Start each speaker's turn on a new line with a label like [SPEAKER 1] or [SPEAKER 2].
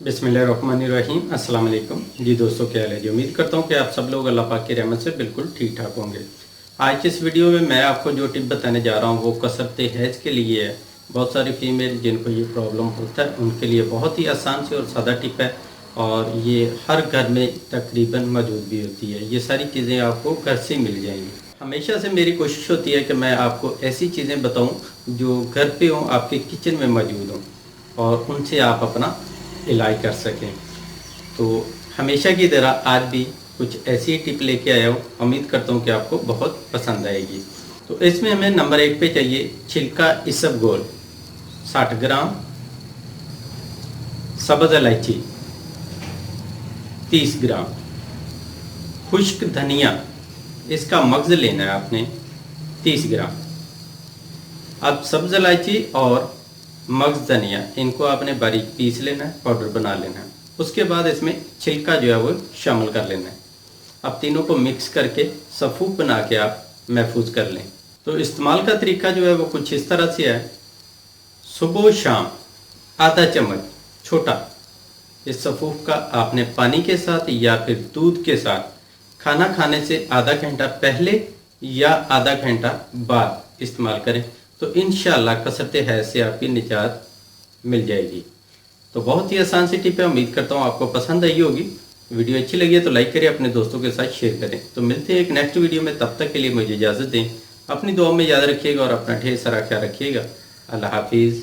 [SPEAKER 1] बिस्मिल्लाहिर्रहमानिर्रहीम। अस्सलाम वालेकुम जी दोस्तों, क्या हाल है जी। उम्मीद करता हूँ कि आप सब लोग अल्लाह पाक की रहमत से बिल्कुल ठीक ठाक होंगे। आज की इस वीडियो में मैं आपको जो टिप बताने जा रहा हूँ वो कसरत हैज़ के लिए है। बहुत सारी फीमेल जिनको ये प्रॉब्लम होता है उनके लिए बहुत ही आसान सी और सादा टिप है और ये हर घर में तकरीबन मौजूद भी होती है। ये सारी चीज़ें आपको घर से मिल जाएंगी। हमेशा से मेरी कोशिश होती है कि मैं आपको ऐसी चीज़ें बताऊँ जो घर पे हों, आपके किचन में मौजूद हों और उनसे आप अपना इलाज कर सकें। तो हमेशा की तरह आज भी कुछ ऐसी टिप लेके आया हूँ। उम्मीद करता हूँ कि आपको बहुत पसंद आएगी। तो इसमें हमें नंबर 1 पे चाहिए छिलका इसबगोल 60 ग्राम, सब्ज़ इलायची 30 ग्राम, खुश्क धनिया इसका मग़ज़ लेना है आपने 30 ग्राम। अब सब्ज़ इलायची और मग़ज़ धनिया इनको आपने बारीक पीस लेना है, पाउडर बना लेना है। उसके बाद इसमें छिलका जो है वो शामिल कर लेना है। अब तीनों को मिक्स करके सफ़ूफ बना के आप महफूज कर लें। तो इस्तेमाल का तरीका जो है वो कुछ इस तरह से है। सुबह शाम आधा चम्मच छोटा इस सफ़ूफ का आपने पानी के साथ या फिर दूध के साथ खाना खाने से आधा घंटा पहले या आधा घंटा बाद इस्तेमाल करें तो इंशाअल्लाह कसरत हैज़ से आपकी निजात मिल जाएगी। तो बहुत ही आसान सी टिप है। उम्मीद करता हूँ आपको पसंद आई होगी। वीडियो अच्छी लगी है तो लाइक करें, अपने दोस्तों के साथ शेयर करें। तो मिलते हैं एक नेक्स्ट वीडियो में, तब तक के लिए मुझे इजाज़त दें। अपनी दुआ में याद रखिएगा और अपना ढेर सारा ख्याल रखिएगा। अल्लाह हाफिज़।